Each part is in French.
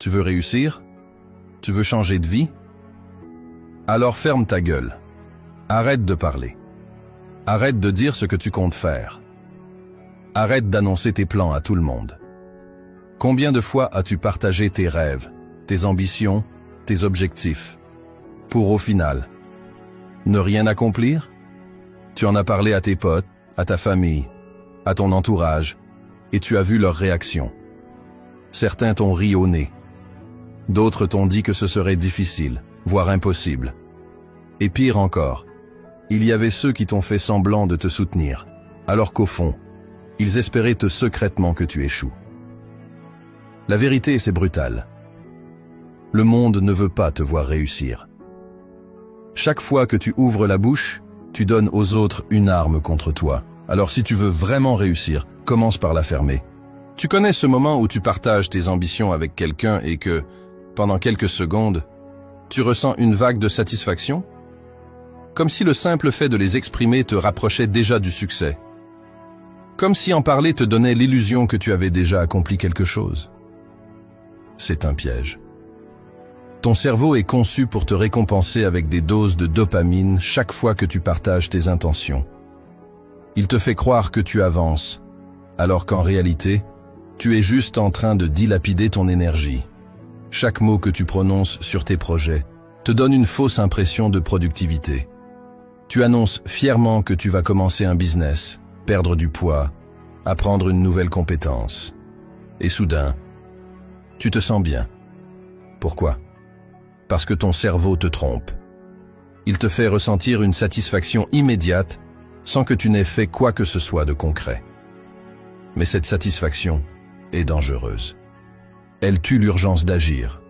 Tu veux réussir? Tu veux changer de vie? Alors ferme ta gueule. Arrête de parler. Arrête de dire ce que tu comptes faire. Arrête d'annoncer tes plans à tout le monde. Combien de fois as-tu partagé tes rêves, tes ambitions, tes objectifs, pour au final ne rien accomplir? Tu en as parlé à tes potes, à ta famille, à ton entourage, et tu as vu leurs réactions. Certains t'ont ri au nez. D'autres t'ont dit que ce serait difficile, voire impossible. Et pire encore, il y avait ceux qui t'ont fait semblant de te soutenir, alors qu'au fond, ils espéraient secrètement que tu échoues. La vérité, c'est brutal. Le monde ne veut pas te voir réussir. Chaque fois que tu ouvres la bouche, tu donnes aux autres une arme contre toi. Alors si tu veux vraiment réussir, commence par la fermer. Tu connais ce moment où tu partages tes ambitions avec quelqu'un et que, pendant quelques secondes, tu ressens une vague de satisfaction? Comme si le simple fait de les exprimer te rapprochait déjà du succès. Comme si en parler te donnait l'illusion que tu avais déjà accompli quelque chose. C'est un piège. Ton cerveau est conçu pour te récompenser avec des doses de dopamine chaque fois que tu partages tes intentions. Il te fait croire que tu avances, alors qu'en réalité, tu es juste en train de dilapider ton énergie. Chaque mot que tu prononces sur tes projets te donne une fausse impression de productivité. Tu annonces fièrement que tu vas commencer un business, perdre du poids, apprendre une nouvelle compétence. Et soudain, tu te sens bien. Pourquoi? Parce que ton cerveau te trompe. Il te fait ressentir une satisfaction immédiate sans que tu n'aies fait quoi que ce soit de concret. Mais cette satisfaction est dangereuse. Elle tue l'urgence d'agir.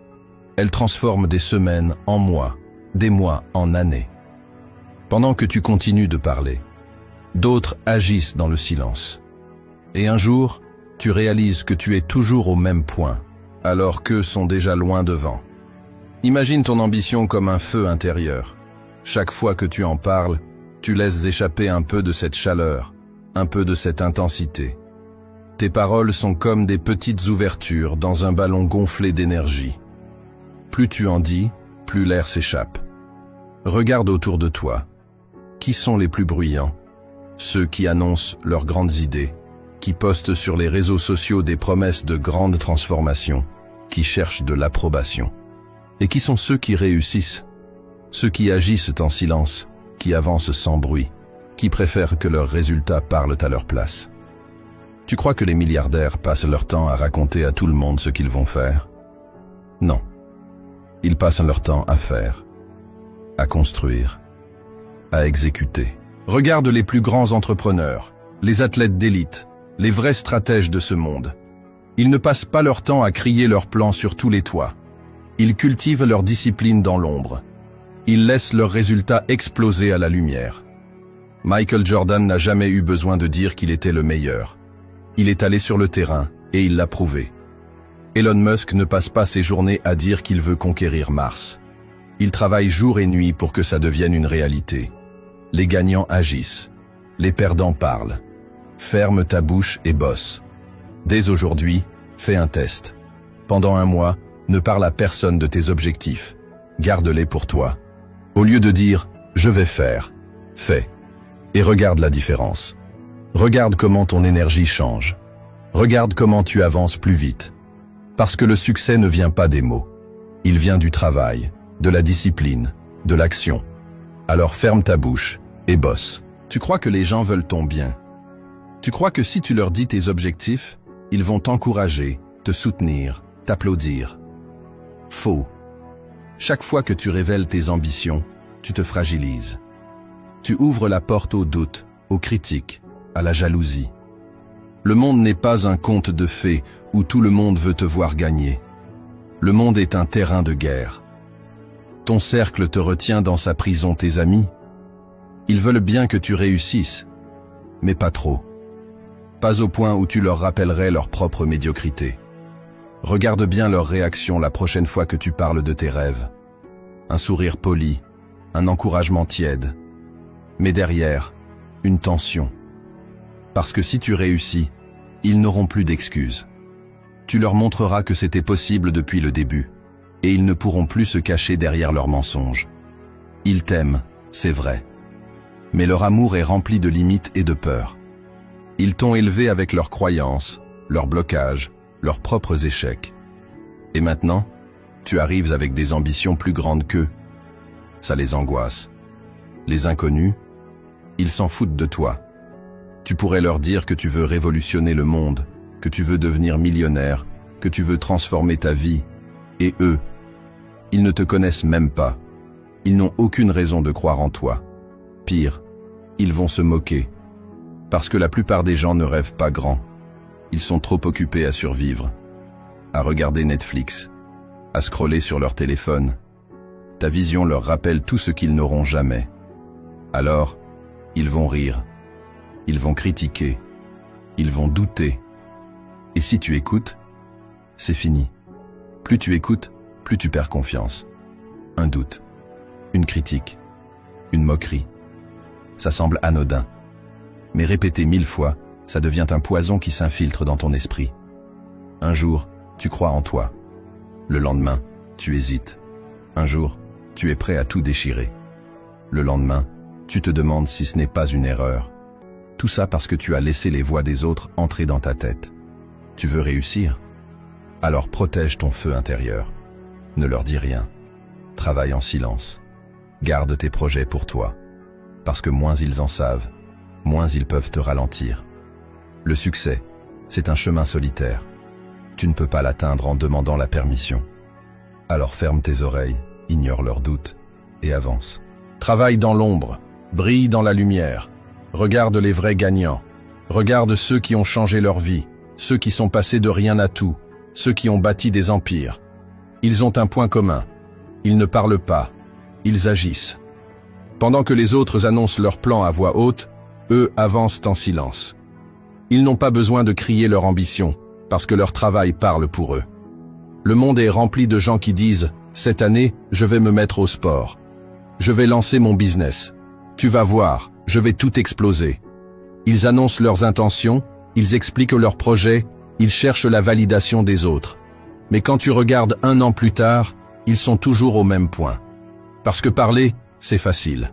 Elle transforme des semaines en mois, des mois en années. Pendant que tu continues de parler, d'autres agissent dans le silence. Et un jour, tu réalises que tu es toujours au même point, alors qu'eux sont déjà loin devant. Imagine ton ambition comme un feu intérieur. Chaque fois que tu en parles, tu laisses échapper un peu de cette chaleur, un peu de cette intensité. Tes paroles sont comme des petites ouvertures dans un ballon gonflé d'énergie. Plus tu en dis, plus l'air s'échappe. Regarde autour de toi. Qui sont les plus bruyants? Ceux qui annoncent leurs grandes idées, qui postent sur les réseaux sociaux des promesses de grandes transformations, qui cherchent de l'approbation. Et qui sont ceux qui réussissent? Ceux qui agissent en silence, qui avancent sans bruit, qui préfèrent que leurs résultats parlent à leur place. Tu crois que les milliardaires passent leur temps à raconter à tout le monde ce qu'ils vont faire? Non. Ils passent leur temps à faire, à construire, à exécuter. Regarde les plus grands entrepreneurs, les athlètes d'élite, les vrais stratèges de ce monde. Ils ne passent pas leur temps à crier leurs plans sur tous les toits. Ils cultivent leur discipline dans l'ombre. Ils laissent leurs résultats exploser à la lumière. Michael Jordan n'a jamais eu besoin de dire qu'il était le meilleur. Il est allé sur le terrain et il l'a prouvé. Elon Musk ne passe pas ses journées à dire qu'il veut conquérir Mars. Il travaille jour et nuit pour que ça devienne une réalité. Les gagnants agissent. Les perdants parlent. Ferme ta bouche et bosse. Dès aujourd'hui, fais un test. Pendant un mois, ne parle à personne de tes objectifs. Garde-les pour toi. Au lieu de dire « je vais faire », fais. Et regarde la différence. Regarde comment ton énergie change. Regarde comment tu avances plus vite. Parce que le succès ne vient pas des mots. Il vient du travail, de la discipline, de l'action. Alors ferme ta bouche et bosse. Tu crois que les gens veulent ton bien. Tu crois que si tu leur dis tes objectifs, ils vont t'encourager, te soutenir, t'applaudir. Faux. Chaque fois que tu révèles tes ambitions, tu te fragilises. Tu ouvres la porte au doute, aux critiques, à la jalousie. Le monde n'est pas un conte de fées où tout le monde veut te voir gagner. Le monde est un terrain de guerre. Ton cercle te retient dans sa prison, tes amis. Ils veulent bien que tu réussisses, mais pas trop. Pas au point où tu leur rappellerais leur propre médiocrité. Regarde bien leur réaction la prochaine fois que tu parles de tes rêves. Un sourire poli, un encouragement tiède. Mais derrière, une tension. Parce que si tu réussis, ils n'auront plus d'excuses. Tu leur montreras que c'était possible depuis le début, et ils ne pourront plus se cacher derrière leurs mensonges. Ils t'aiment, c'est vrai. Mais leur amour est rempli de limites et de peurs. Ils t'ont élevé avec leurs croyances, leurs blocages, leurs propres échecs. Et maintenant, tu arrives avec des ambitions plus grandes qu'eux. Ça les angoisse. Les inconnus, ils s'en foutent de toi. Tu pourrais leur dire que tu veux révolutionner le monde, que tu veux devenir millionnaire, que tu veux transformer ta vie. Et eux, ils ne te connaissent même pas. Ils n'ont aucune raison de croire en toi. Pire, ils vont se moquer. Parce que la plupart des gens ne rêvent pas grand. Ils sont trop occupés à survivre, à regarder Netflix, à scroller sur leur téléphone. Ta vision leur rappelle tout ce qu'ils n'auront jamais. Alors, ils vont rire, ils vont critiquer, ils vont douter. Et si tu écoutes, c'est fini. Plus tu écoutes, plus tu perds confiance. Un doute, une critique, une moquerie. Ça semble anodin. Mais répété 1000 fois, ça devient un poison qui s'infiltre dans ton esprit. Un jour, tu crois en toi. Le lendemain, tu hésites. Un jour, tu es prêt à tout déchirer. Le lendemain, tu te demandes si ce n'est pas une erreur. Tout ça parce que tu as laissé les voix des autres entrer dans ta tête. Tu veux réussir? Alors protège ton feu intérieur. Ne leur dis rien. Travaille en silence. Garde tes projets pour toi. Parce que moins ils en savent, moins ils peuvent te ralentir. Le succès, c'est un chemin solitaire. Tu ne peux pas l'atteindre en demandant la permission. Alors ferme tes oreilles, ignore leurs doutes et avance. Travaille dans l'ombre, brille dans la lumière. Regarde les vrais gagnants. Regarde ceux qui ont changé leur vie, ceux qui sont passés de rien à tout, ceux qui ont bâti des empires. Ils ont un point commun. Ils ne parlent pas, ils agissent. Pendant que les autres annoncent leurs plans à voix haute, eux avancent en silence. Ils n'ont pas besoin de crier leur ambition, parce que leur travail parle pour eux. Le monde est rempli de gens qui disent « Cette année, je vais me mettre au sport. Je vais lancer mon business. Tu vas voir, je vais tout exploser. » Ils annoncent leurs intentions, ils expliquent leurs projets, ils cherchent la validation des autres. Mais quand tu regardes 1 an plus tard, ils sont toujours au même point. Parce que parler, c'est facile.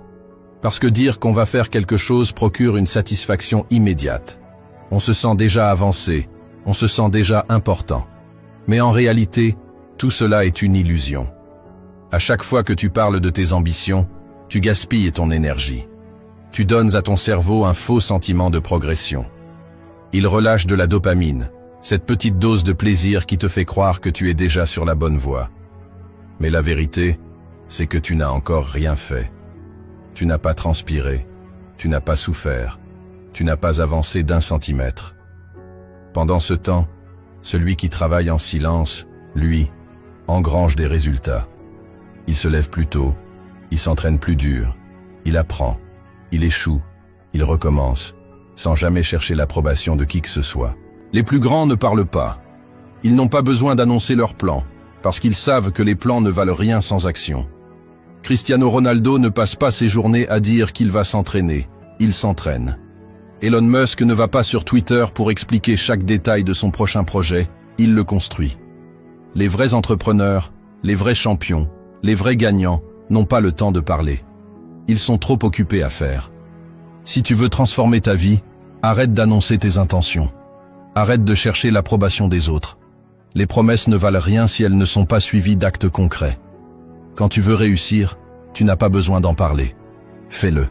Parce que dire qu'on va faire quelque chose procure une satisfaction immédiate. On se sent déjà avancé, on se sent déjà important. Mais en réalité, tout cela est une illusion. À chaque fois que tu parles de tes ambitions, tu gaspilles ton énergie. Tu donnes à ton cerveau un faux sentiment de progression. Il relâche de la dopamine, cette petite dose de plaisir qui te fait croire que tu es déjà sur la bonne voie. Mais la vérité, c'est que tu n'as encore rien fait. Tu n'as pas transpiré, tu n'as pas souffert, tu n'as pas avancé d'1 centimètre. Pendant ce temps, celui qui travaille en silence, lui, engrange des résultats. Il se lève plus tôt, il s'entraîne plus dur, il apprend, il échoue, il recommence, sans jamais chercher l'approbation de qui que ce soit. Les plus grands ne parlent pas. Ils n'ont pas besoin d'annoncer leurs plans, parce qu'ils savent que les plans ne valent rien sans action. Cristiano Ronaldo ne passe pas ses journées à dire qu'il va s'entraîner, il s'entraîne. Elon Musk ne va pas sur Twitter pour expliquer chaque détail de son prochain projet, il le construit. Les vrais entrepreneurs, les vrais champions, les vrais gagnants n'ont pas le temps de parler. Ils sont trop occupés à faire. Si tu veux transformer ta vie, arrête d'annoncer tes intentions. Arrête de chercher l'approbation des autres. Les promesses ne valent rien si elles ne sont pas suivies d'actes concrets. Quand tu veux réussir, tu n'as pas besoin d'en parler. Fais-le.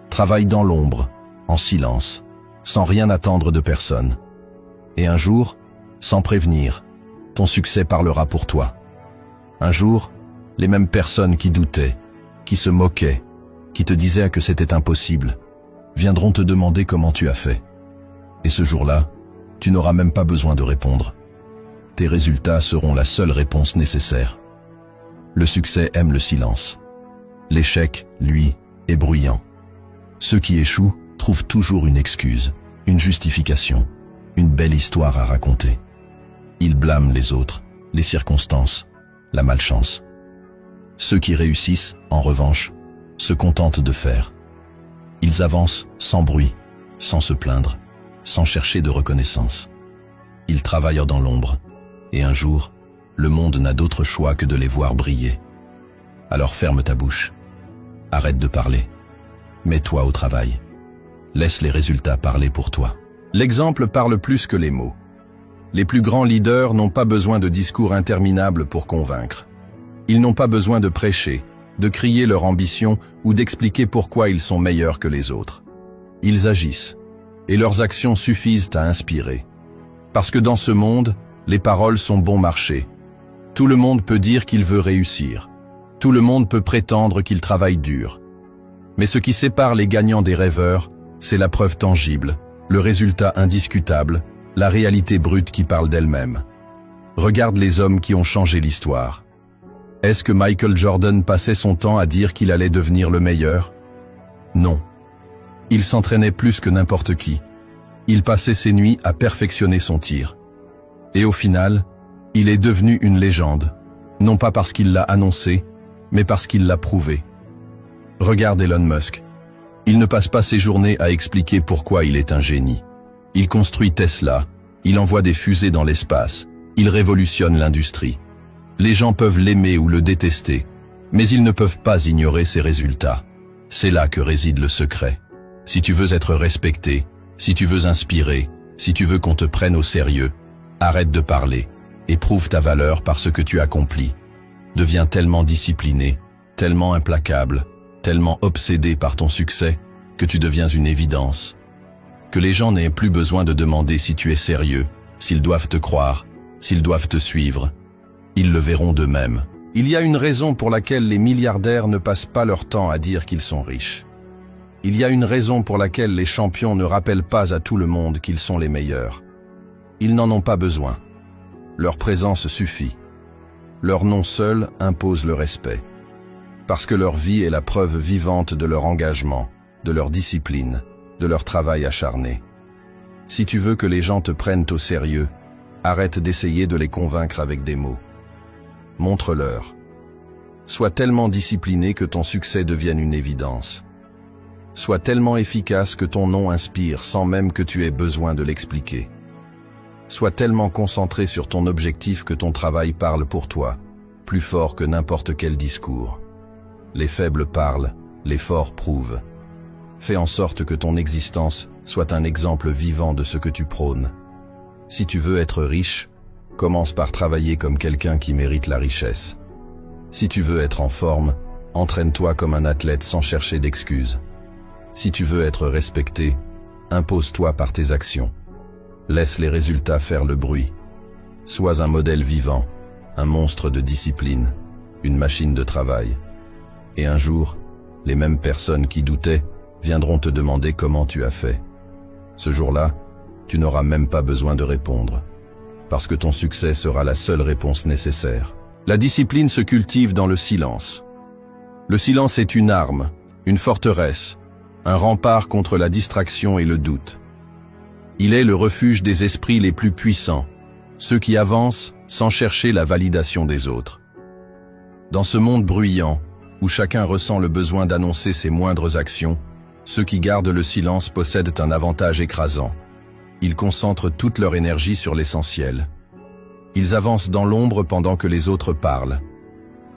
Travaille dans l'ombre, en silence, sans rien attendre de personne. Et un jour, sans prévenir, ton succès parlera pour toi. Un jour, les mêmes personnes qui doutaient, qui se moquaient, qui te disaient que c'était impossible, viendront te demander comment tu as fait. Et ce jour-là, tu n'auras même pas besoin de répondre. Tes résultats seront la seule réponse nécessaire. Le succès aime le silence. L'échec, lui, est bruyant. Ceux qui échouent trouvent toujours une excuse, une justification, une belle histoire à raconter. Ils blâment les autres, les circonstances, la malchance. Ceux qui réussissent, en revanche, se contentent de faire. Ils avancent sans bruit, sans se plaindre, sans chercher de reconnaissance. Ils travaillent dans l'ombre, et un jour, le monde n'a d'autre choix que de les voir briller. Alors ferme ta bouche. Arrête de parler. Mets-toi au travail. Laisse les résultats parler pour toi. L'exemple parle plus que les mots. Les plus grands leaders n'ont pas besoin de discours interminables pour convaincre. Ils n'ont pas besoin de prêcher, de crier leur ambition ou d'expliquer pourquoi ils sont meilleurs que les autres. Ils agissent, et leurs actions suffisent à inspirer. Parce que dans ce monde, les paroles sont bon marché. Tout le monde peut dire qu'il veut réussir. Tout le monde peut prétendre qu'il travaille dur. Mais ce qui sépare les gagnants des rêveurs, c'est la preuve tangible, le résultat indiscutable, la réalité brute qui parle d'elle-même. Regarde les hommes qui ont changé l'histoire. Est-ce que Michael Jordan passait son temps à dire qu'il allait devenir le meilleur? Non. Il s'entraînait plus que n'importe qui. Il passait ses nuits à perfectionner son tir. Et au final, il est devenu une légende, non pas parce qu'il l'a annoncé, mais parce qu'il l'a prouvé. Regarde Elon Musk. Il ne passe pas ses journées à expliquer pourquoi il est un génie. Il construit Tesla, il envoie des fusées dans l'espace, il révolutionne l'industrie. Les gens peuvent l'aimer ou le détester, mais ils ne peuvent pas ignorer ses résultats. C'est là que réside le secret. Si tu veux être respecté, si tu veux inspirer, si tu veux qu'on te prenne au sérieux, arrête de parler et prouve ta valeur par ce que tu accomplis. Deviens tellement discipliné, tellement implacable, tellement obsédé par ton succès que tu deviens une évidence. Que les gens n'aient plus besoin de demander si tu es sérieux, s'ils doivent te croire, s'ils doivent te suivre. Ils le verront d'eux-mêmes. Il y a une raison pour laquelle les milliardaires ne passent pas leur temps à dire qu'ils sont riches. Il y a une raison pour laquelle les champions ne rappellent pas à tout le monde qu'ils sont les meilleurs. Ils n'en ont pas besoin. Leur présence suffit. Leur nom seul impose le respect. Parce que leur vie est la preuve vivante de leur engagement, de leur discipline, de leur travail acharné. Si tu veux que les gens te prennent au sérieux, arrête d'essayer de les convaincre avec des mots. Montre-leur. Sois tellement discipliné que ton succès devienne une évidence. Sois tellement efficace que ton nom inspire sans même que tu aies besoin de l'expliquer. Sois tellement concentré sur ton objectif que ton travail parle pour toi, plus fort que n'importe quel discours. Les faibles parlent, les forts prouvent. Fais en sorte que ton existence soit un exemple vivant de ce que tu prônes. Si tu veux être riche, commence par travailler comme quelqu'un qui mérite la richesse. Si tu veux être en forme, entraîne-toi comme un athlète sans chercher d'excuses. Si tu veux être respecté, impose-toi par tes actions. Laisse les résultats faire le bruit. Sois un modèle vivant, un monstre de discipline, une machine de travail. Et un jour, les mêmes personnes qui doutaient viendront te demander comment tu as fait. Ce jour-là, tu n'auras même pas besoin de répondre, parce que ton succès sera la seule réponse nécessaire. La discipline se cultive dans le silence. Le silence est une arme, une forteresse, un rempart contre la distraction et le doute. Il est le refuge des esprits les plus puissants, ceux qui avancent sans chercher la validation des autres. Dans ce monde bruyant, où chacun ressent le besoin d'annoncer ses moindres actions, ceux qui gardent le silence possèdent un avantage écrasant. Ils concentrent toute leur énergie sur l'essentiel. Ils avancent dans l'ombre pendant que les autres parlent.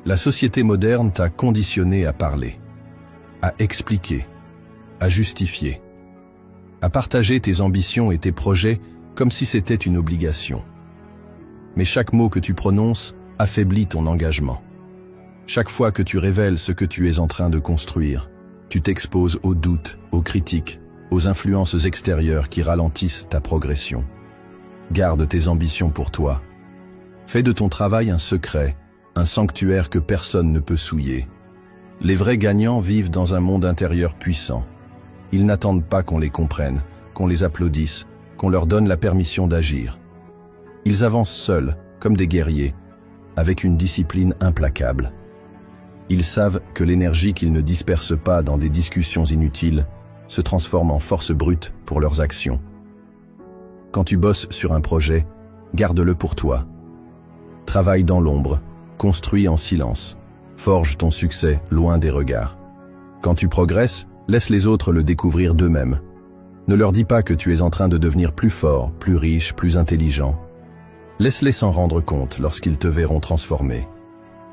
La société moderne t'a conditionné à parler, à expliquer, à justifier, à partager tes ambitions et tes projets comme si c'était une obligation. Mais chaque mot que tu prononces affaiblit ton engagement. Chaque fois que tu révèles ce que tu es en train de construire, tu t'exposes aux doutes, aux critiques, aux influences extérieures qui ralentissent ta progression. Garde tes ambitions pour toi. Fais de ton travail un secret, un sanctuaire que personne ne peut souiller. Les vrais gagnants vivent dans un monde intérieur puissant. Ils n'attendent pas qu'on les comprenne, qu'on les applaudisse, qu'on leur donne la permission d'agir. Ils avancent seuls, comme des guerriers, avec une discipline implacable. Ils savent que l'énergie qu'ils ne dispersent pas dans des discussions inutiles se transforme en force brute pour leurs actions. Quand tu bosses sur un projet, garde-le pour toi. Travaille dans l'ombre, construis en silence, forge ton succès loin des regards. Quand tu progresses, laisse les autres le découvrir d'eux-mêmes. Ne leur dis pas que tu es en train de devenir plus fort, plus riche, plus intelligent. Laisse-les s'en rendre compte lorsqu'ils te verront transformé.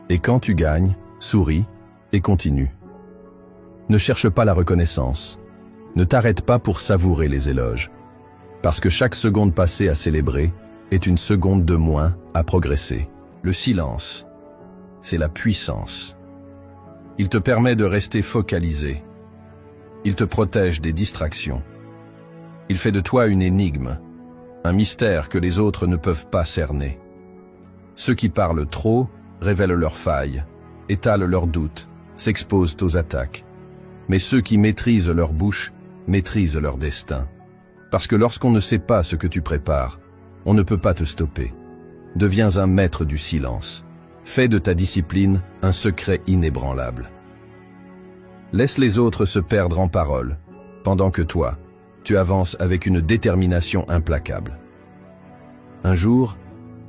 Et quand tu gagnes, souris et continue. Ne cherche pas la reconnaissance. Ne t'arrête pas pour savourer les éloges. Parce que chaque seconde passée à célébrer est une seconde de moins à progresser. Le silence, c'est la puissance. Il te permet de rester focalisé. Il te protège des distractions. Il fait de toi une énigme, un mystère que les autres ne peuvent pas cerner. Ceux qui parlent trop révèlent leurs failles, étalent leurs doutes, s'exposent aux attaques. Mais ceux qui maîtrisent leur bouche maîtrisent leur destin. Parce que lorsqu'on ne sait pas ce que tu prépares, on ne peut pas te stopper. Deviens un maître du silence. Fais de ta discipline un secret inébranlable. Laisse les autres se perdre en paroles, pendant que toi, tu avances avec une détermination implacable. Un jour,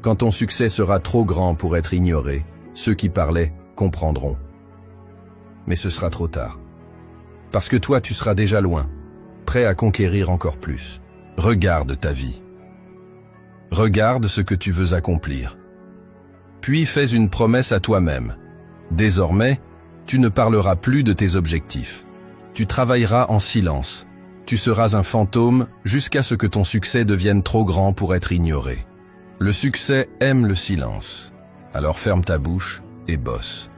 quand ton succès sera trop grand pour être ignoré, ceux qui parlaient comprendront. Mais ce sera trop tard. Parce que toi, tu seras déjà loin, prêt à conquérir encore plus. Regarde ta vie. Regarde ce que tu veux accomplir. Puis fais une promesse à toi-même. Désormais, tu ne parleras plus de tes objectifs. Tu travailleras en silence. Tu seras un fantôme jusqu'à ce que ton succès devienne trop grand pour être ignoré. Le succès aime le silence. Alors ferme ta bouche et bosse.